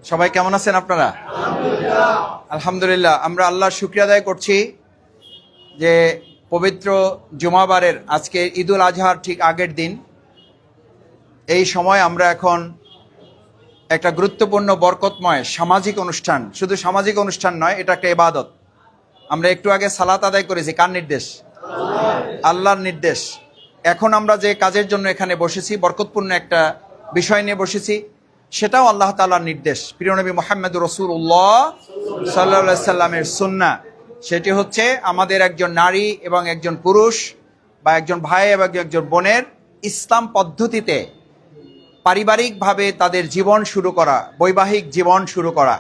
সবাই কেমন আছেন আপনারা? আলহামদুলিল্লাহ। আমরা আল্লাহর শুকরিয়া আদায় করছি যে পবিত্র জুমাবারের আজকে ঈদুল আজহার ঠিক আগের দিন এই সময় আমরা এখন একটা গুরুত্বপূর্ণ বরকতময় সামাজিক অনুষ্ঠান, শুধু সামাজিক অনুষ্ঠান নয়, এটা একটা ইবাদত। আমরা একটু আগে সালাত আদায় করেছি, কার নির্দেশ? আল্লাহর নির্দেশ। এখন আমরা যে কাজের জন্য এখানে বসেছি, বরকতপূর্ণ একটা বিষয় নিয়ে বসেছি, সেটাও আল্লাহ তাআলার নির্দেশ। প্রিয় নবী মুহাম্মদুর রাসূলুল্লাহ সাল্লাল্লাহু আলাইহি সাল্লামের সুন্নাহ। সেটি হচ্ছে আমাদের একজন নারী এবং একজন পুরুষ বা একজন ভাই এবং একজন বোনের ইসলাম পদ্ধতিতে পারিবারিকভাবে তাদের জীবন শুরু করা, বৈবাহিক জীবন শুরু করা।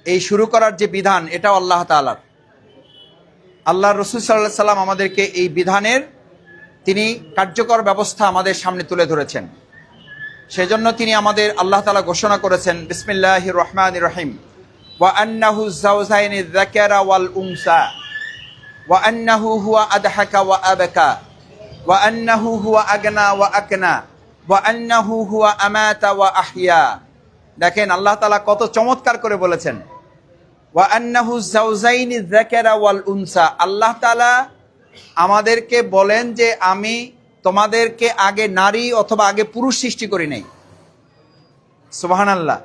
এই শুরু করার যে বিধান, এটাও আল্লাহ তাআলার। আল্লাহ রাসূল সাল্লাল্লাহু আলাইহি সাল্লাম আমাদেরকে এই বিধানের তিনি কার্যকর ব্যবস্থা আমাদের সামনে তুলে ধরেছেন। সেজন্য তিনি আমাদের আল্লাহ তাআলা ঘোষণা করেছেন, বিসমিল্লাহির রহমানির রহিম, ওয়া আন্নাহু যাওজাইনি যাকারা ওয়াল উনসা ওয়া আন্নাহু হুয়া আদহাকা ওয়া আবাকা ওয়া আন্নাহু হুয়া আগনা ওয়া আকনা ওয়া আন্নাহু হুয়া আমাতা ওয়া আহইয়া। দেখেন আল্লাহ তাআলা কত চমৎকার করে বলেছেন, ওয়া আন্নাহু যাওজাইনি যাকারা ওয়াল উনসা। আল্লাহ তাআলা আমাদেরকে বলেন যে আমি তোমাদেরকে আগে নারী অথবা আগে পুরুষ সৃষ্টি করি নাই। সুবহানাল্লাহ।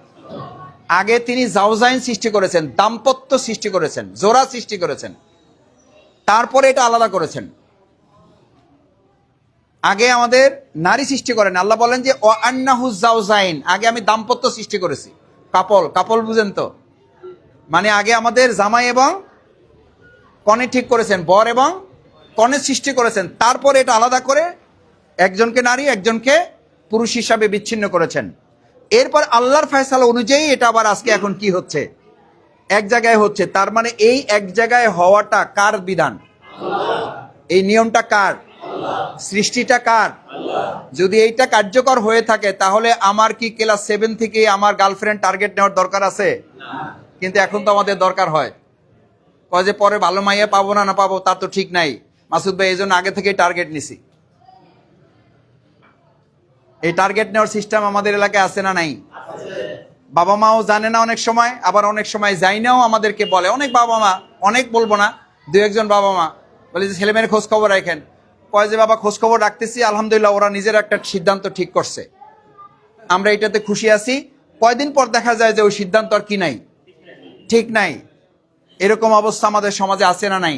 আগে তিনি জাওজাইন সৃষ্টি করেছেন, দাম্পত্য সৃষ্টি করেছেন, জোড়া সৃষ্টি করেছেন, তারপরে এটা আলাদা করেছেন। আগে আমাদের নারী সৃষ্টি করেন। আল্লাহ বলেন যে ওয়া আন্নাহু জাওজাইন, আগে আমি দাম্পত্য সৃষ্টি করেছি। কাপল বুঝেন তো? মানে আগে আমাদের জামাই এবং কনে ঠিক করেছেন, বর এবং কনে সৃষ্টি করেছেন, তারপরে এটা আলাদা করে একজনকে নারী একজনকে পুরুষ হিসাবে বিচ্ছিন্ন করেছেন। এরপর আল্লাহর ফয়সালা অনুযায়ী এটা আবার আজকে এখন কি হচ্ছে? এক জায়গায় হচ্ছে। তার মানে এই এক জায়গায় হওয়াটা কার বিধান? এই নিয়মটা কার? সৃষ্টিটা কার? যদি এইটা কার্যকর হয়ে থাকে, তাহলে আমার কি ক্লাস 7 থেকে আমার গার্লফ্রেন্ড টার্গেট নেওয়ার দরকার আছে? কিন্তু এখন তো আমাদের দরকার হয়। কয় যে পরে ভালো মাইয়া পাবো না পাবো তার তো ঠিক নাই। মাসুদ ভাই এই জন্য আগে থেকেই টার্গেট নিছি। এই টার্গেট নেওয়ার সিস্টেম আমাদের এলাকায় আছে না নাই? বাবা মাও জানে না অনেক সময়, আবার অনেক সময় যাই নাও আমাদেরকে বলে। অনেক বাবা মা, অনেক বলবো না, 2-1 বাবা মা বলে যে ছেলে মেয়ের খোঁজ খবর রাখেন। কয় যে বাবা খোঁজ খবর রাখতেছি, আলহামদুলিল্লাহ ওরা নিজের একটা সিদ্ধান্ত ঠিক করছে, আমরা এটাতে খুশি আছি। কয়দিন পর দেখা যায় যে ওই সিদ্ধান্ত আর কি নাই, ঠিক নাই। এরকম অবস্থা আমাদের সমাজে আছে না নাই?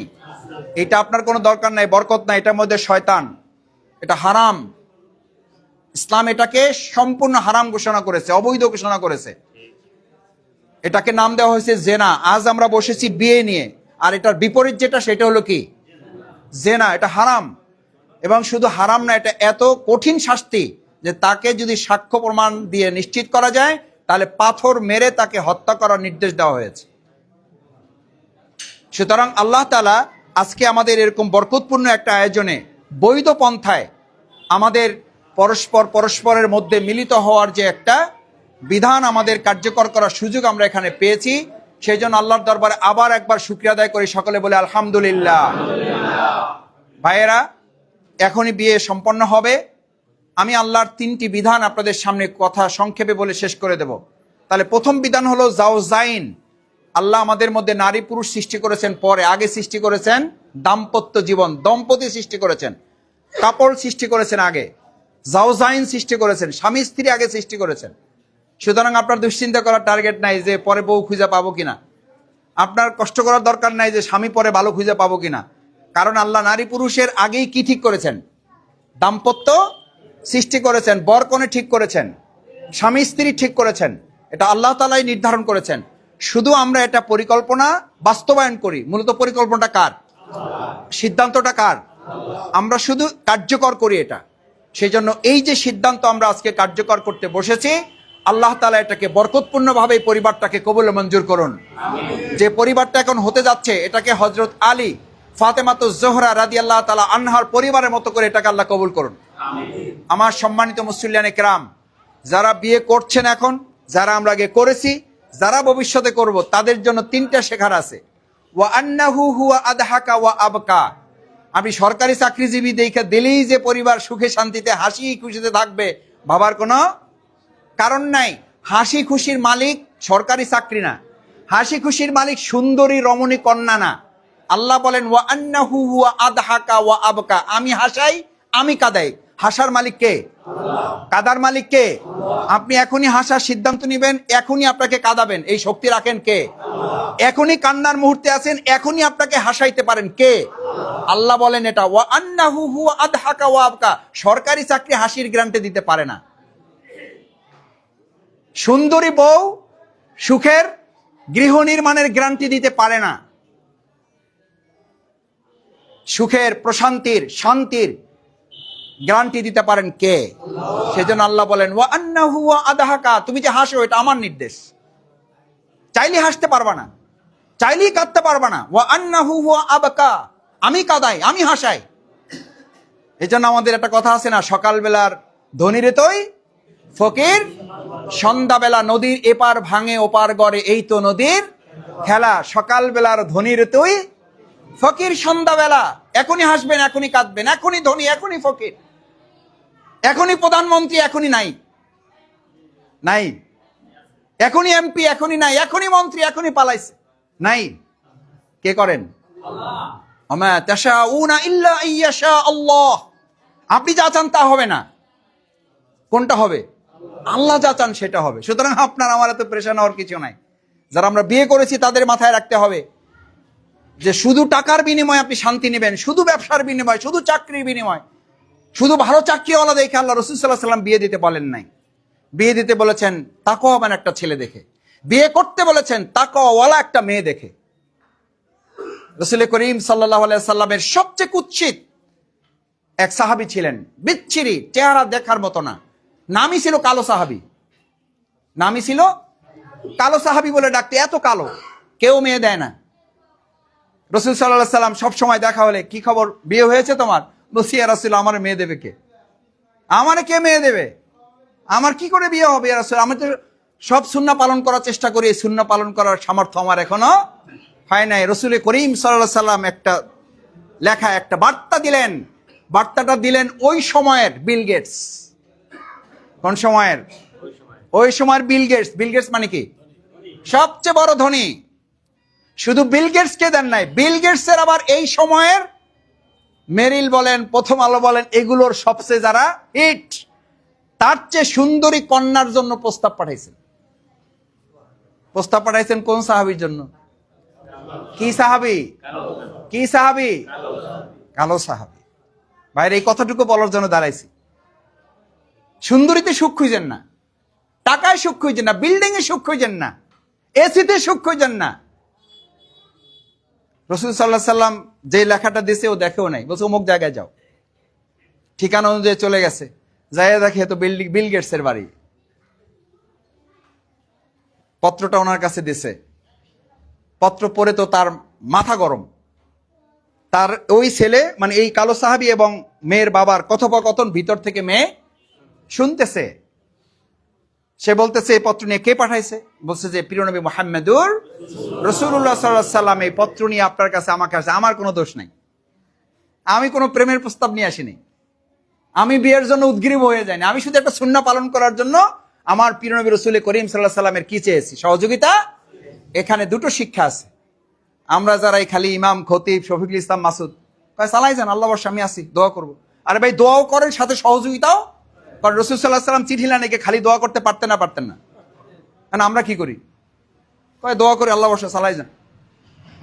এটা আপনার কোনো দরকার নাই, বরকত নাই, এটার মধ্যে শয়তান, এটা হারাম। ইসলাম এটাকে সম্পূর্ণ হারাম ঘোষণা করেছে, অবৈধ ঘোষণা করেছে। এটাকে নাম দেওয়া হয়েছে জেনা। আজ আমরা বসেছি বিয়ে নিয়ে, আর এটার বিপরীত যেটা সেটা হলো কি? জেনা। এটা হারাম। এবং শুধু হারাম না, এটা এত কঠিন শাস্তি যে তাকে যদি সাক্ষ্য প্রমাণ দিয়ে নিশ্চিত করা যায়, তাহলে পাথর মেরে তাকে হত্যা করার নির্দেশ দেওয়া হয়েছে। সুতরাং আল্লাহ তাআলা আজকে আমাদের এরকম বরকতপূর্ণ একটা আয়োজনে বৈধ পন্থায় আমাদের পরস্পরের মধ্যে মিলিত হওয়ার যে একটা বিধান আমাদের কার্যকর করার সুযোগ আমরা এখানে পেয়েছি, সেই জন্য আল্লাহর দরবারে আবার একবার শুকরিয়া আদায় করি, সকলে বলে আলহামদুলিল্লাহ। ভাইয়েরা, এখনই বিয়ে সম্পন্ন হবে। আমি আল্লাহর 3টি বিধান আপনাদের সামনে কথা সংক্ষেপে বলে শেষ করে দেব। তাহলে প্রথম বিধান হলো জাওজাইন। আল্লাহ আমাদের মধ্যে নারী পুরুষ সৃষ্টি করেছেন পরে, আগে সৃষ্টি করেছেন দাম্পত্য জীবন, দম্পতি সৃষ্টি করেছেন, কাপড় সৃষ্টি করেছেন আগে, জাওজাইন সৃষ্টি করেছেন, স্বামী স্ত্রী আগে সৃষ্টি করেছেন। সুতরাং আপনার দুশ্চিন্তা করার টার্গেট নাই যে পরে বউ খুঁজে পাবো কিনা, আপনার কষ্ট করার দরকার নাই যে স্বামী পরে ভালো খুঁজে পাবো কিনা। কারণ আল্লাহ নারী পুরুষের আগেই কি ঠিক করেছেন? দাম্পত্য সৃষ্টি করেছেন, বর কনে ঠিক করেছেন, স্বামী স্ত্রী ঠিক করেছেন। এটা আল্লাহ তাআলাই নির্ধারণ করেছেন। শুধু আমরা এটা পরিকল্পনা বাস্তবায়ন করি। মূলত পরিকল্পনাটা কার? সিদ্ধান্তটা কার? আমরা শুধু কার্যকর করি এটা। সেই জন্য এই যে সিদ্ধান্ত আমরা আজকে কার্যকর করতে বসেছি, আল্লাহ তাআলা এটাকে বরকতপূর্ণভাবে এই পরিবারটাকে কবুল মঞ্জুর করুন। যে পরিবারটা এখন হতে যাচ্ছে, এটাকে হযরত আলী ফাতেমাতুজ জোহরা রাদিয়াল্লাহু তাআলা আনহার পরিবারের মতো করে এটাকে আল্লাহ কবুল করুন। আমার সম্মানিত মুসল্লিয়ানে কেরাম, যারা বিয়ে করছেন এখন, যারা আমরা আগে করেছি, যারা ভবিষ্যতে করব, তাদের জন্য 3টা শেখার আছে। ওয়া আন্নাহু হুয়া আদহাকা ওয়া আবকা। আপনি সরকারি চাকরিজীবী দেখে দিলেই যে পরিবার সুখে শান্তিতে হাসি খুশিতে থাকবে, ভাবার কোনো কারণ নাই। হাসি খুশির মালিক সরকারি চাকরি না। হাসি খুশির মালিক সুন্দরী রমণী কন্যা না। আল্লাহ বলেন ওয়া আন্নাহু হুয়া আদহাকা ওয়া আবকা, আমি হাসাই, আমি কাদাই। হাসার মালিক কে? কাদার মালিক কে? আপনি এখনই হাসার সিদ্ধান্ত নেবেন, এখনই আপনাকে কাঁদাবেন, এই শক্তি রাখেন কে? এখনই কান্নার মুহূর্তে আছেন, এখনই আপনাকে হাসাইতে পারেন কে? আল্লাহ বলেন এটা ওয়া আন্নাহু হুয়া আদহাকা ওয়া আবকা। সরকারি চাকরি হাসির গ্যারান্টি দিতে পারে না। সুন্দরী বউ সুখের গৃহ নির্মাণের গ্যারান্টি দিতে পারে না। সুখের, প্রশান্তির, শান্তির গ্যারান্টি দিতে পারেন কে? সেজন্য আল্লাহ বলেন ওয়া আন্নাহু ওয়া আদহাকা, তুমি যে হাসো এটা আমার নির্দেশ। চাইলে হাসতে পারবা না, চাইলেই কাঁদতে পারবা না। ওয়া আন্নাহু ওয়া আবকা, আমি কাঁদাই, আমি হাসাই। এজন্য আমাদের একটা কথা আছে না, সকালবেলার ধনী রেতই ফকির, সন্ধ্যাবেলা নদীর এপার ভাঙে ওপার গড়ে, এই তো নদীর খেলা। সকালবেলার ধনী রেতই ফকির, সন্ধ্যাবেলা এখনই হাসবেন, এখনই কাঁদবেন, এখনই ধনী, এখনই ফকির, এখনই প্রধানমন্ত্রী, এখনই নাই নাই, এখনই এমপি, এখনই নাই, এখনই মন্ত্রী, এখনই পালাইছে নাই। কে করেন? ওমা তাশাউনা ইল্লা আইয়াশা আল্লাহ। আপনি যা চান তা হবে না। কোনটা হবে? আল্লাহ যা চান সেটা হবে। সুতরাং আপনার আমার এত প্রেশান হওয়ার কিছু নাই। যারা আমরা বিয়ে করেছি তাদের মাথায় রাখতে হবে যে শুধু টাকার বিনিময়ে আপনি শান্তি নেবেন, শুধু ব্যবসার বিনিময়, শুধু চাকরির বিনিময়, শুধু ভালো চাকরিওয়ালা দেখে আল্লাহ রাসূল সাল্লাল্লাহু আলাইহি ওয়াসাল্লাম বিয়ে দিতে বলেন নাই। বিয়ে দিতে বলেছেন তাকওয়াবান একটা ছেলে দেখে, বিয়ে করতে বলেছেন তাকওয়াওয়ালা একটা মেয়ে দেখে। রাসূল করিম সাল্লাল্লাহু আলাইহি ওয়াসাল্লামের সবচেয়ে কুৎসিত এক সাহাবী ছিলেন, বিচ্ছিরি, চেহারা দেখার মতো না, নামই ছিল কালো সাহাবী। নামই ছিল কালো সাহাবী বলে ডাকতে, এত কালো কেউ মেয়ে দেয় না। রাসূল সাল্লাল্লাহু আলাইহি ওয়াসাল্লাম সব সময় দেখা হলে কি খবর, বিয়ে হয়েছে তোমার? বলছি ইয়া রাসূল আমার মেয়ে দেবে কে? আমারে কে মেয়ে দেবে? আমার কি করে বিয়ে হবে ইয়া রাসূল? আমি তো সব সুন্নাহ পালন করার চেষ্টা করি, সুন্নাহ পালন করার সামর্থ্য আমার এখনো হয় নাই। রাসূল করিম সাল্লাল্লাহু আলাইহি ওয়াসাল্লাম একটা লেখা, একটা বার্তা দিলেন। বার্তাটা দিলেন ওই সময়ের বিল গেটস। কোন সময়ের? ওই সময়ের বিল গেটস। বিল গেটস মানে কি? সবচেয়ে বড় ধনী। শুধু বিল গেটস কে দেন নাই, বিল গেটসের আবার এই সময়ের মেরিল বলেন, প্রথম আলো বলেন, এগুলোর সবচেয়ে যারা হিট, তার চেয়ে সুন্দরী কন্যার জন্য প্রস্তাব পাঠাইছেন। প্রস্তাব পাঠাইছেন কোন সাহাবীর জন্য? কি সাহাবী? কি সাহাবী? কালো সাহাবী। ভাইরে এই কথাটুকু বলার জন্য দাঁড়াইছি। সুন্দরীতে সুখ খুঁজেন না, টাকায় সুখ খুঁজেন না, বিল্ডিং এ সুখ খুঁজেন না, এসিতে সুখ খুঁজেন না। রাসূল সাল্লাল্লাহু আলাইহি সাল্লাম যে লেখাটা দিয়েছে ও দেখেও নাই, বলছে অমুক জায়গায় যাও। ঠিকানা অনুযায়ী চলে গেছে, যাইয়া দেখে তো বিল গেটসের বাড়ি। পত্রটা ওনার কাছে দিছে, পত্র পড়ে তো তার মাথা গরম। তার ওই ছেলে মানে এই কালো সাহাবী এবং মেয়ের বাবার কথোপকথন ভিতর থেকে মেয়ে শুনতেছে। সে বলতেছে এই পত্র নিয়ে কে পাঠাইছে? বলছে যে প্রিয় নবী মুহাম্মদুর রাসূলুল্লাহ সাল্লাল্লাহু আলাইহি সাল্লাম এই পত্র নিয়ে আপনার কাছে আমাকে আসে। আমার কোনো দোষ নাই, আমি কোনো প্রেমের প্রস্তাব নিয়ে আসিনি, আমি বিয়ের জন্য উদ্গ্রীব হয়ে যাইনি, আমি শুধু একটা সুন্নাহ পালন করার জন্য আমার প্রিয় নবী রাসূল করিম সাল্লাল্লাহু আলাইহি সাল্লামের কি চেয়েছি? সহযোগিতা। এখানে দুটো শিক্ষা আছে। আমরা যারা এই খালি ইমাম, খতিব, শফিকুল ইসলাম মাসুদ কয় চালাই যান, আল্লাহ বর্ষা আমি আসি, দোয়া করবো। আরে ভাই দোয়াও করেন, সাথে সহযোগিতাও। কারণ রাসূল সাল্লাল্লাহু আলাইহি সাল্লাম চিঠি লিখে খালি দোয়া করতে পারতেন না। কারণ আমরা কি করি? কয় দোয়া করে আল্লাহ বর্ষা চালাই যান।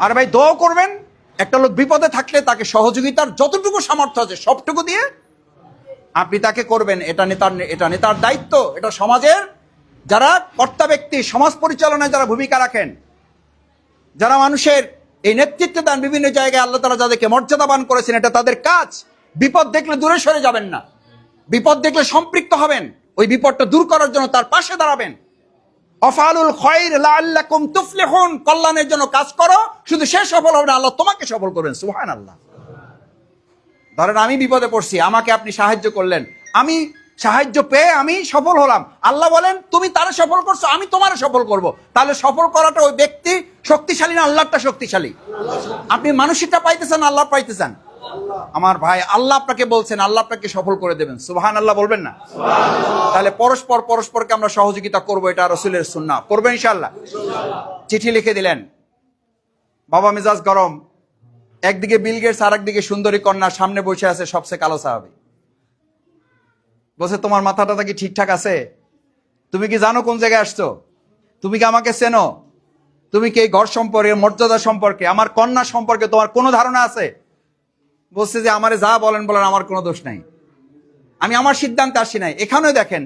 আরে ভাই দোয়া করবেন, একটা লোক বিপদে থাকলে তাকে সহযোগিতার যতটুকু সামর্থ্য আছে সবটুকু দিয়ে আপনি তাকে করবেন। এটা নেতার দায়িত্ব। এটা সমাজের যারা কর্তা ব্যক্তি, সমাজ পরিচালনায় যারা ভূমিকা রাখেন, যারা মানুষের এই নেতৃত্ব দেন বিভিন্ন জায়গায়, আল্লাহ তাআলা যাদেরকে মর্যাদাবান করেছেন, এটা তাদের কাজ। বিপদ দেখলে দূরে সরে যাবেন না, বিপদ দেখলে সম্পৃক্ত হবেন, ওই বিপদটা দূর করার জন্য তার পাশে দাঁড়াবেন। আফআলুল খায়র লাআল্লাকুম তুফলিহুন, কল্যাণের জন্য কাজ করো, শুধু সে সফল হবে না, আল্লাহ তোমাকে সফল করবেন। সুবহানাল্লাহ। ধরেন আমি বিপদে পড়ছি, আমাকে আপনি সাহায্য করলেন, আমি সাহায্য পেয়ে আমি সফল হলাম। আল্লাহ বলেন তুমি তারে সফল করছো, আমি তোমারে সফল করব। তাহলে সফল করাটা ওই ব্যক্তি শক্তিশালী না আল্লাহটা শক্তিশালী? আপনি মানুষটা পাইতেছেন, আল্লাহ পাইতেছেন? আমার ভাই, আল্লাহ আপনাকে বলছেন, আল্লাহ আপনাকে সফল করে দেবেন। সুবহানাল্লাহ বলবেন না? তাহলে পরস্পরকে আমরা সহযোগিতা করব, এটা রাসূলের সুন্নাহ। করবেন ইনশাআল্লাহ? চিঠি লিখে দিলেন, বাবা মেজাজ গরম, একদিকে বিল গেটস আর একদিকে সুন্দরী কন্যা সামনে বসে আছে সবচেয়ে কালো সাহাবী। বলছে, তোমার মাথাটা কি ঠিকঠাক আছে? তুমি কি জানো কোন জায়গায় আসছো? তুমি কি আমাকে চেনো? তুমি কি এই ঘর সম্পর্কে, মর্যাদা সম্পর্কে, আমার কন্যা সম্পর্কে তোমার কোনো ধারণা আছে? বলছে যে আমারে যা বলেন আমার কোনো দোষ নাই, আমি আমার সিদ্ধান্তে আসি নাই। এখানেও দেখেন,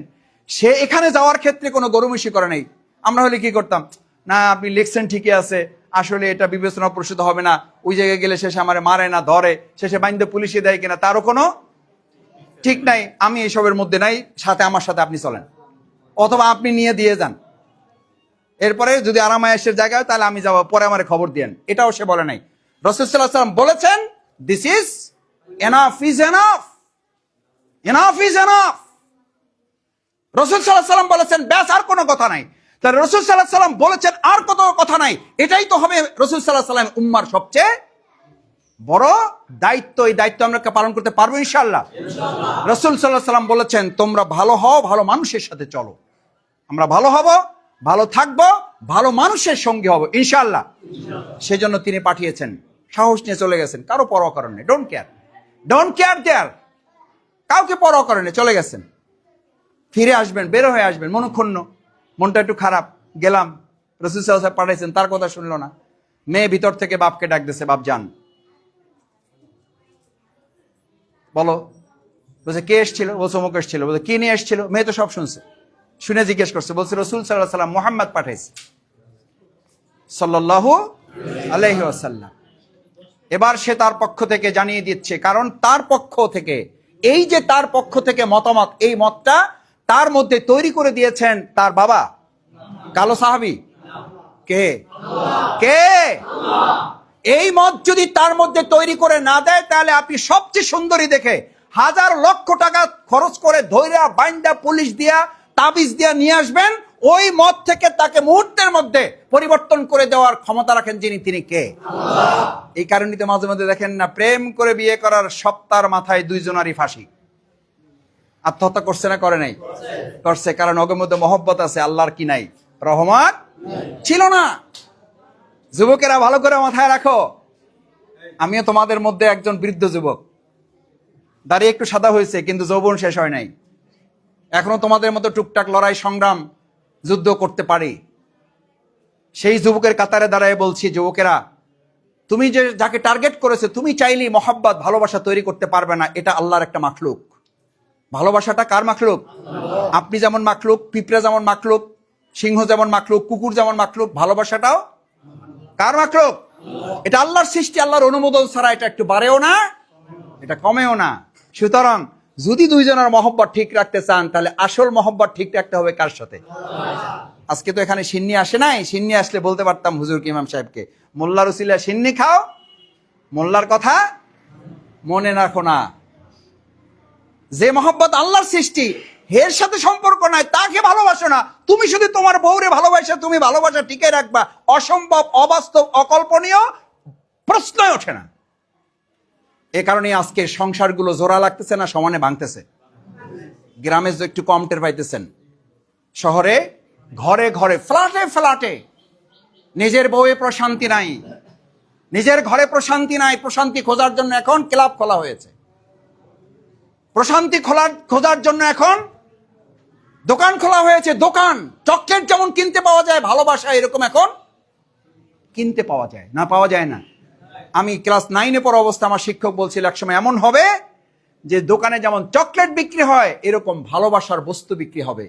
সে এখানে যাওয়ার ক্ষেত্রে কোনো গরুমিশি করে নাই। আমরা হলে কি করতাম? না, আপনি লিখছেন ঠিকই আছে, আসলে এটা বিবেচনা প্রসূত হবে না, ওই জায়গায় গেলে শেষে আমারে মারে না ধরে, শেষে বাইন্দে পুলিশে দেয় কিনা তারও কোনো ঠিক নাই, আমি এসবের মধ্যে নাই, সাথে আমার সাথে আপনি চলেন, অথবা আপনি নিয়ে দিয়ে যান, এরপরে যদি আরামায়েশের জায়গায় তাহলে আমি যাবো, পরে আমারে খবর দিয়েন। এটাও সে বলে নাই। রাসূল সাল্লাল্লাহু আলাইহি ওয়াসাল্লাম বলেছেন, this is enough, is enough, enough is enough. রাসূল সাল্লাল্লাহু আলাইহি ওয়াসাল্লাম বলেছেন, ব্যাস আর কোনো কথা নাই। তাহলে রাসূল সাল্লাল্লাহু আলাইহি ওয়াসাল্লাম বলেছেন আর কত কথা নাই, এটাই তো হবে রাসূল সাল্লাল্লাহু আলাইহি ওয়াসাল্লাম উম্মার সবচেয়ে বড় দায়িত্ব। এই দায়িত্ব আমরা পালন করতে পারবো ইনশাআল্লাহ। রাসূল সাল্লাল্লাহু আলাইহি ওয়াসাল্লাম বলেছেন, তোমরা ভালো হও, ভালো মানুষের সাথে চলো। আমরা ভালো হব, ভালো থাকবো, ভালো মানুষের সঙ্গে হব ইনশাআল্লাহ। সেজন্য তিনি পাঠিয়েছেন, সাহস নিয়ে চলে গেছেন, কারো পরোয়া করেন না। ডোন্ট কেয়ার, ডোন্ট কেয়ার দেয়ার, কাউকে পরোয়া করেন না, চলে গেছেন। ফিরে আসবেন, বের হয়ে আসবেন, মনক্ষুণ্ণ, মনটা একটু খারাপ, গেলাম। রাসূল সাল্লাল্লাহু আলাইহি ওয়াসাল্লাম পাঠাইছেন, তার কথা শুনলো না। মেয়ে ভিতর থেকে বাপকে ডাক দিছে, বাপ যান, বলো। বলছে, কে এসেছিল? বলছে, অমুক এসেছিল। বলছে, কি নিয়ে এসেছিল? মেয়ে তো সব শুনছে, শুনে জিজ্ঞেস করছে। বলছে, রাসূল সাল্লাল্লাহু আলাইহি ওয়াসাল্লাম মুহাম্মদ পাঠাইছে সাল্লাল্লাহু আলাইহি ওয়াসাল্লাম। এবার সে তার পক্ষ থেকে জানিয়ে দিচ্ছে, কারণ তার পক্ষ থেকে, এই যে তার পক্ষ থেকে মতামত, এই মতটা তার মধ্যে তৈরি করে দিয়েছেন তার বাবা কালো সাহাবী। কে? কে? এই মত যদি তার মধ্যে তৈরি করে না দেয়, তাহলে আপনি সবচেয়ে সুন্দরী দেখে হাজার লক্ষ টাকা খরচ করে ধৈর্য বাইন্দা পুলিশ দিয়া তাবিজ দিয়া নিয়ে আসবেন, ওই মত থেকে তাকে মুহূর্তের মধ্যে পরিবর্তন করে দেওয়ার ক্ষমতা রাখেন যিনি, তিনি কে? এই কারণে তো মাঝে মধ্যে দেখেন না, প্রেম করে বিয়ে করার সপ্তাহের মাথায় দুইজনারই ফাঁসি। আত্মহত্যা করছে না করে নাই? করছে, কারণ ওদের মধ্যে মহব্বত আছে, আল্লাহর কি নাই? রহমত ছিল না। যুবকেরা ভালো করে মাথায় রাখো, আমিও তোমাদের মধ্যে একজন বৃদ্ধ যুবক, দাড়ি একটু সাদা হয়েছে কিন্তু যৌবন শেষ হয় নাই, এখনো তোমাদের মতো টুকটাক লড়াই সংগ্রাম যুদ্ধ করতে পারি। সেই যুবকের কাতারে দাঁড়ায় বলছি, যুবকেরা, তুমি যে যাকে টার্গেট করেছে, তুমি চাইলেই মহব্বত, ভালোবাসা তৈরি করতে পারবে না, এটা আল্লাহর একটা মাখলুক। ভালোবাসাটা কার মাখলুক? আপনি যেমন মাখলুক, পিঁপড়া যেমন মাখলুক, সিংহ যেমন মাখলুক, কুকুর যেমন মাখলুক, ভালোবাসাটাও কার মাখলুক? এটা আল্লাহর সৃষ্টি, আল্লাহর অনুমোদন ছাড়া এটা একটু বাড়েও না, এটা কমেও না। সুতরাং যদি দুইজনের মহব্বত ঠিক রাখতে চান, তাহলে আসল মহব্বত ঠিক রাখতে হবে কার সাথে? আজকে তো এখানে সিন্নি আসে নাই, সিন্নি আসলে বলতে পারতাম হুজুর ইমাম সাহেবকে, মোল্লার উসিলা সিন্নি খাও, মোল্লার কথা মনে রাখো না। যে মহব্বত আল্লাহর সৃষ্টি, এর সাথে সম্পর্ক নাই, তাকে ভালোবাসো না। তুমি শুধু তোমার বউরে ভালোবাসা, তুমি ভালোবাসা টিকে রাখবা, অসম্ভব, অবাস্তব, অকল্পনীয়, প্রশ্নই ওঠে না। এ কারণে আজকে সংসারগুলো জোড়া লাগতেছে না, সমানে ভাঙতেছে। গ্রামে একটু কম টের পাইতেছেন, শহরে ঘরে ঘরে, ফ্ল্যাটে ফ্ল্যাটে নিজের বউয়ে প্রশান্তি নাই, নিজের ঘরে প্রশান্তি নাই। প্রশান্তি খোঁজার জন্য এখন ক্লাব খোলা হয়েছে, প্রশান্তি খোঁজার জন্য এখন দোকান খোলা হয়েছে। দোকান, চকলেট যেমন কিনতে পাওয়া যায়, ভালোবাসা এরকম এখন কিনতে পাওয়া যায় না, পাওয়া যায় না। আমি ক্লাস 9-এ পড়া অবস্থা আমার শিক্ষক বলছিল, একসময় এমন হবে যে দোকানে যেমন চকলেট বিক্রি হয়, এরকম ভালোবাসার বস্তু বিক্রি হবে।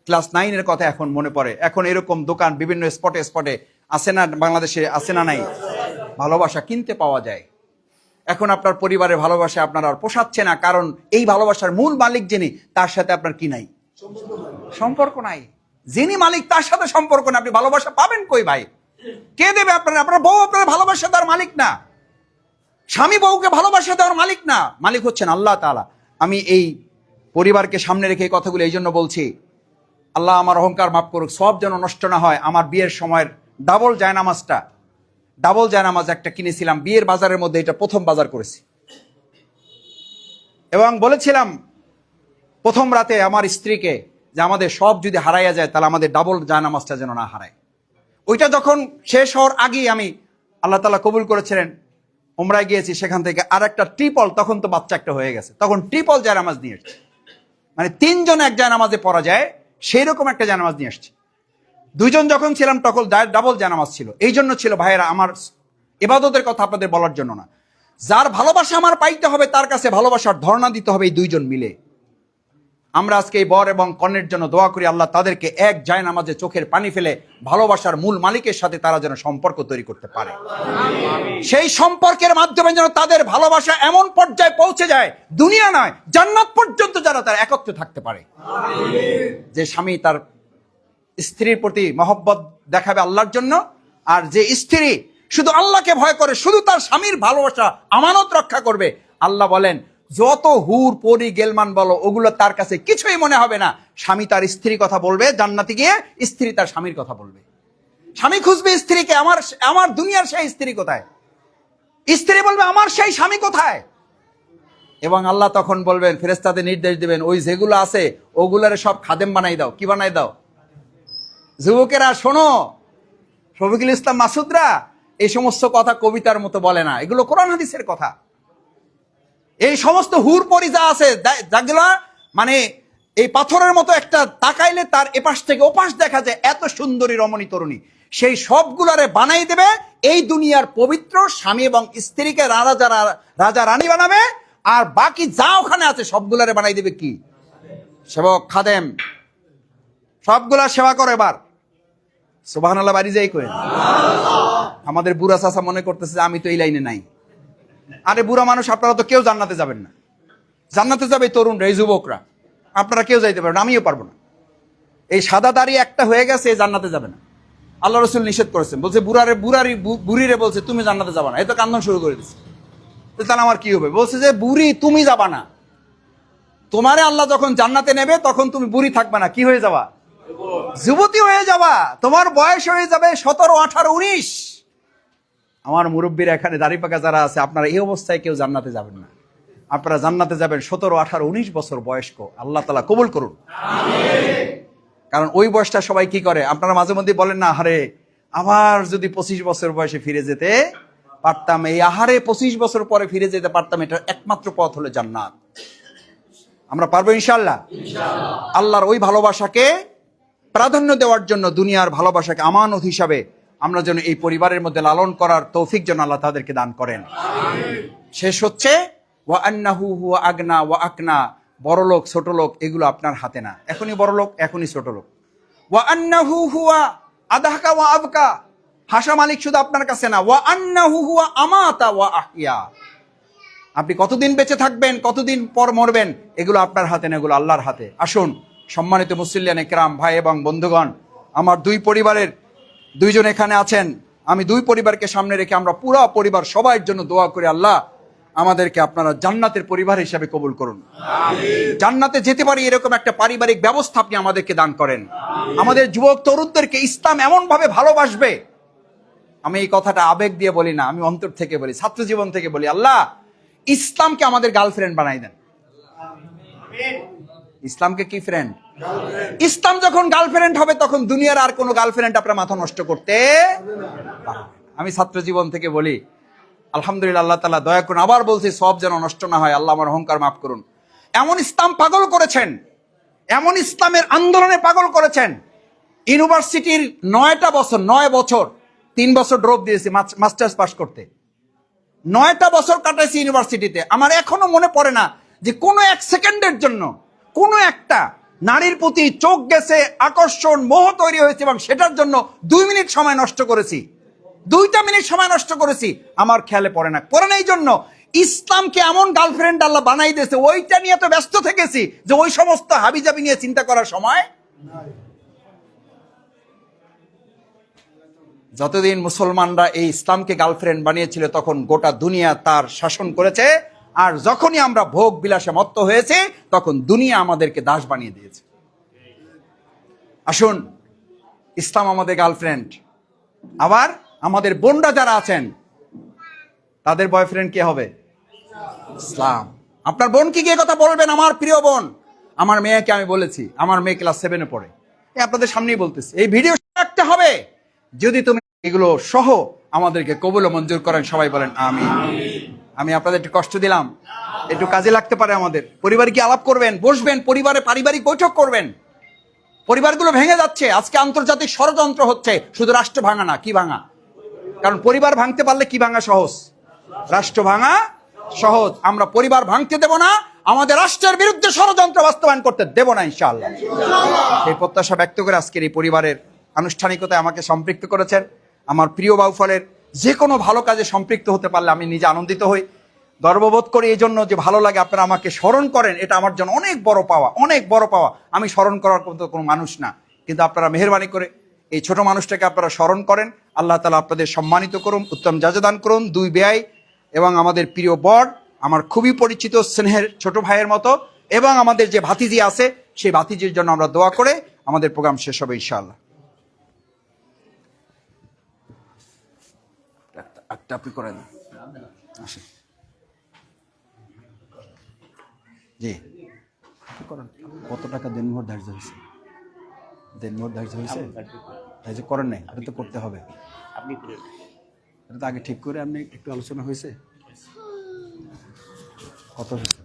ক্লাস 9-এর কথা এখন মনে পড়ে। এখন এরকম দোকান বিভিন্ন স্পটে স্পটে আছে না, বাংলাদেশে আছে না? নাই, ভালোবাসা কিনতে পাওয়া যায়। এখন আপনার পরিবারের ভালোবাসা আপনার আর পোষাচ্ছে না, কারণ এই ভালোবাসার মূল মালিক যিনি, তার সাথে আপনার কি নাই? সম্পর্ক নাই। যিনি মালিক তার সাথে সম্পর্ক না, আপনি ভালোবাসা পাবেন কই ভাই? কে দেবে আপনার? আপনার বউ আপনার ভালোবাসা দেওয়ার মালিক না, স্বামী বউকে ভালোবাসা দেওয়ার মালিক না, মালিক হচ্ছেন আল্লাহ তাআলা। আমি এই পরিবারকে সামনে রেখে এই কথাগুলো এই জন্য বলছি, আল্লাহ আমার অহংকার মাফ করুক, সব যেন নষ্ট না হয়। আমার বিয়ের সময়ের ডাবল জায়নামাজ একটা কিনেছিলাম, বিয়ের বাজারের মধ্যে এটা প্রথম বাজার করেছি। এবং বলেছিলাম প্রথম রাতে আমার স্ত্রীকে যে আমাদের সব যদি হারাইয়া যায় তাহলে আমাদের ডাবল জায়নামাজটা যেন না হারায়। ওইটা যখন শেষ হওয়ার আগেই আমি আল্লাহ তাআলা কবুল করেছিলেন, উমরায় গিয়েছি, সেখান থেকে আর একটা ট্রিপল, তখন তো বাচ্চা একটা হয়ে গেছে, তখন ট্রিপল জায়নামাজ নিয়ে এসছি, মানে 3 জন এক জায়নামাজে পড়া যায় সেই রকম একটা জায়নামাজ নিয়ে আসছি। 2 জন যখন ছিলাম তখন ডাবল জায়নামাজ ছিল। এই জন্য ছিল ভাইয়েরা, আমার ইবাদতের কথা আপনাদের বলার জন্য না, যার ভালোবাসা আমার পাইতে হবে তার কাছে ভালোবাসার ধর্ণা দিতে হবে এই 2 জন মিলে। আমরা আজকে এই বর এবং কনের জন্য দোয়া করি, আল্লাহ তাদেরকে এক জায়নামাজে চোখের পানি ফেলে ভালোবাসার মূল মালিকের সাথে তারা যেন সম্পর্ক তৈরি করতে পারে। সেই সম্পর্কের মাধ্যমে যেন তাদের ভালোবাসা এমন পর্যায়ে পৌঁছে যায়, দুনিয়া নয় জান্নাত পর্যন্ত যারা তারা একত্রে থাকতে পারে। যে স্বামী তার স্ত্রীর প্রতি মহব্বত দেখাবে আল্লাহর জন্য, আর যে স্ত্রী শুধু আল্লাহকে ভয় করে, শুধু তার স্বামীর ভালোবাসা আমানত রক্ষা করবে, আল্লাহ বলেন যত হুর পরি গেলমান বলো ওগুলো তার কাছে কিছুই মনে হবে না। স্বামী তার স্ত্রীর কথা বলবে জান্নাতে গিয়ে, স্ত্রী তার স্বামীর কথা বলবে। স্বামী খুঁজবে স্ত্রীকে, আমার দুনিয়ার সেই স্ত্রী কোথায়, স্ত্রী বলবে আমার সেই স্বামী কোথায়। এবং আল্লাহ তখন বলবেন, ফেরেশতাদের নির্দেশ দিবেন, ওই যেগুলো আছে ওগুলারে সব খাদেম বানাই দাও। কি বানাই দাও? যুবকেরা শোনো, শফিকুল ইসলাম মাসুদরা এই সমস্ত কথা কবিতার মতো বলে না, এগুলো কোরআন হাদিসের কথা। এই সমস্ত হুর পরি যা আছে, যেগুলো মানে এই পাথরের মতো একটা তাকাইলে তার এপাশ থেকে ওপাশ দেখা যায়, এত সুন্দরী রমণী তরুণী, সেই সবগুলারে বানাই দেবে এই দুনিয়ার পবিত্র স্বামী এবং স্ত্রীকে রাজা রানী বানাবে, আর বাকি যা ওখানে আছে সবগুলারে বানাই দেবে কি? সেবক, খাদেম, সবগুলা সেবা করে। এবার সুবহানাল্লাহ বাড়ি যাই করেন। আমাদের বুড়া চাচা মনে করতেছে যে আমি তো এই লাইনে নাই। আরে বুড়া মানুষ, আপনারা তো কেউ জান্নাতে যাবেন না, জান্নাতে যাবে তরুণরা, এই যুবকরা, আপনারা কেউ যাইতে পারবেন, আমিও পারবো না। এই সাদা দাড়ি একটা হয়ে গেছে, জান্নাতে যাবে না। আল্লাহ রসুল নিষেধ করেছেন, বলছে বুড়িরে বলছে তুমি জান্নাতে যাবা না, এই তো কান্দন শুরু করে দিচ্ছে। তাহলে আমার কি হবে? বলছে যে বুড়ি তুমি যাবা না, তোমারে আল্লাহ যখন জান্নাতে নেবে তখন তুমি বুড়ি থাকবা না, কি হয়ে যাবা? যুবতী হয়ে যাবা। তোমার বয়স হয়ে যাবে 17, 18, 19। আমার মুরব্বীরা এখানে দাড়ি পাকা যারা আছে, আপনারা এই অবস্থায় কেউ জান্নাতে যাবেন না, আপনারা জান্নাতে যাবেন 17, 18, 19 বছর বয়স্ক। আল্লাহ তাআলা কবুল করুন। কারণ ওই বয়সটা সবাই কি করে, আপনারা মাঝে মধ্যে বলেন না, আহারে আবার যদি 25 বছর বয়সে ফিরে যেতে পারতাম, এই আহারে 25 বছর পরে ফিরে যেতে পারতাম, এটা একমাত্র পথ হলো জান্নাত। আমরা পারবো ইনশাআল্লাহ। আল্লাহর ওই ভালোবাসাকে প্রাধান্য দেওয়ার জন্য, দুনিয়ার ভালোবাসাকে আমানত হিসাবে আমরা যেন এই পরিবারের মধ্যে লালন করার তৌফিক যেন আল্লাহ তাদেরকে দান করেন। শেষ হচ্ছে ওয়া আন্নাহু হুয়া আগনা ওয়া আকনা, বড় লোক ছোট লোক এগুলো আপনার হাতে না, এখনই বড় লোক এখনই ছোট লোক। ওয়া আন্নাহু হুয়া আদহাকা ওয়া আবকা, হাসা মালিক শুধু আপনার কাছে না। ওয়া আন্নাহু হুয়া আমাতা ওয়া আহিয়া, আপনি কতদিন বেঁচে থাকবেন, কতদিন পর মরবেন, এগুলো আপনার হাতে না, এগুলো আল্লাহর হাতে। আসুন সম্মানিত মুসল্লিয়ানে কেরাম, ভাই এবং বন্ধুগণ, আমার 2 পরিবারের 2 জন এখানে আছেন, আমি 2 পরিবারকে সামনে রেখে আমরা পুরো পরিবার সবার জন্য দোয়া করি, আল্লাহ আমাদেরকে আপনারা জান্নাতের পরিবার হিসাবে কবুল করুন। জান্নাতে যেতে পারি এরকম একটা পারিবারিক ব্যবস্থা আপনি আমাদেরকে দান করেন। আমাদের যুবক তরুণদেরকে ইসলাম এমন ভাবে ভালোবাসবে, আমি এই কথাটা আবেগ দিয়ে বলি না, আমি অন্তর থেকে বলি, ছাত্র জীবন থেকে বলি, আল্লাহ ইসলামকে আমাদের গার্লফ্রেন্ড বানাই দেন। ইসলামকে কি ফ্রেন্ড? ইসলাম যখন গার্লফ্রেন্ড হবে তখন দুনিয়ার আর কোনো গার্লফ্রেন্ড আপনার মাথা নষ্ট করতে পারবে। আমি ছাত্র জীবন থেকে বলি, আলহামদুলিল্লাহ, আল্লাহ তাআলা দয়া করুন, আবার বলছি সব যেন নষ্ট না হয়, আল্লাহ আমার অহংকার মাফ করুন। এমন ইসলাম পাগল করেছেন, এমন ইসলামের আন্দোলনে পাগল করেছেন। ইউনিভার্সিটির 9 বছর 3 বছর ড্রপ দিয়েছি মাস্টার্স পাস করতে, 9টা বছর কাটাইছি ইউনিভার্সিটিতে। আমার এখনো মনে পড়ে না যে কোনো 1 সেকেন্ডের জন্য কোনো একটা নারীর প্রতি চোখ গেছে, আকর্ষণ, মোহ তৈরি হয়েছে, এবং সেটার জন্য 2 মিনিট সময় নষ্ট করেছি, 2টা মিনিট সময় নষ্ট করেছি, আমার খেয়ালে পড়ে না। পড়ে না এই জন্য ইসলামকে এমন গার্লফ্রেন্ড আল্লাহ বানাই দিয়েছে, ওইটা নিয়ে তো ব্যস্ত থেকেছি যে ওই সমস্ত হাবিজাবি নিয়ে চিন্তা করার সময়। যতদিন মুসলমানরা এই ইসলামকে গার্লফ্রেন্ড বানিয়েছিল তখন গোটা দুনিয়া তার শাসন করেছে, আর যখনই আমরা ভোগ বিলাসে মত্ত হয়েছে তখন দুনিয়া আমাদেরকে দাস বানিয়ে দিয়েছে। আসুন, ইসলাম আমাদের গার্লফ্রেন্ড। আবার আমাদের বোনরা যারা আছেন তাদের বয়ফ্রেন্ড কে হবে? ইসলাম। আপনার বোনকে গিয়ে কথা বলবেন, আমার প্রিয় বোন। আমার মেয়েকে আমি বলেছি, আমার মেয়ে ক্লাস 7-এ পড়ে, আপনাদের সামনেই বলতেছি, এই ভিডিও রাখতে হবে। যদি তুমি এগুলো সহ আমাদেরকে কবুল ও মঞ্জুর করেন, সবাই বলেন আমিন। আমি আপনাদের একটু কষ্ট দিলাম, একটু কাজে লাগতে পারে আমাদের। পরিবারে কি আলাপ করবেন, বসবেন, পরিবারে পারিবারিক বৈঠক করবেন। পরিবারগুলো ভেঙে যাচ্ছে, আজকে আন্তর্জাতিক ষড়যন্ত্র হচ্ছে, শুধু রাষ্ট্র ভাঙা না, কি ভাঙা? কারণ পরিবার ভাঙতে পারলে কি ভাঙা সহজ, রাষ্ট্র ভাঙা সহজ। আমরা পরিবার ভাঙতে দেব না, আমাদের রাষ্ট্রের বিরুদ্ধে ষড়যন্ত্র বাস্তবায়ন করতে দেব না ইনশাআল্লাহ। এই প্রত্যাশা ব্যক্ত করে আজকের এই পরিবারের আনুষ্ঠানিকতায় আমাকে সম্পৃক্ত করেছেন। আমার প্রিয় বাউফলের যে কোনো ভালো কাজে সম্পৃক্ত হতে পারলে আমি নিজে আনন্দিত হই, গর্ববোধ করি। এই জন্য যে ভালো লাগে আপনারা আমাকে স্মরণ করেন, এটা আমার জন্য অনেক বড় পাওয়া, অনেক বড় পাওয়া। আমি স্মরণ করার মতো কোনো মানুষ না, কিন্তু আপনারা মেহেরবানি করে এই ছোট মানুষটাকে আপনারা স্মরণ করেন। আল্লাহ তাআলা আপনাদের সম্মানিত করুন, উত্তম জাযাদান করুন। দুই বেয়াই এবং আমাদের প্রিয় বর, আমার খুবই পরিচিত স্নেহের ছোট ভাইয়ের মতো, এবং আমাদের যে ভাতিজি আছে সেই ভাতিজির জন্য আমরা দোয়া করে আমাদের প্রোগ্রাম শেষ হবে ইনশাআল্লাহ। একটা আপনি করেন। আসেন। জি, কত টাকা দেনমোহর ধার্য হয়েছে? দেনমোহর ধার্য হয়েছে? ধার্য করেন নাই? আপনি তো করতে হবে। আপনি এটা তো আগে ঠিক করে আপনি একটু আলোচনা হয়েছে? কত হয়েছে?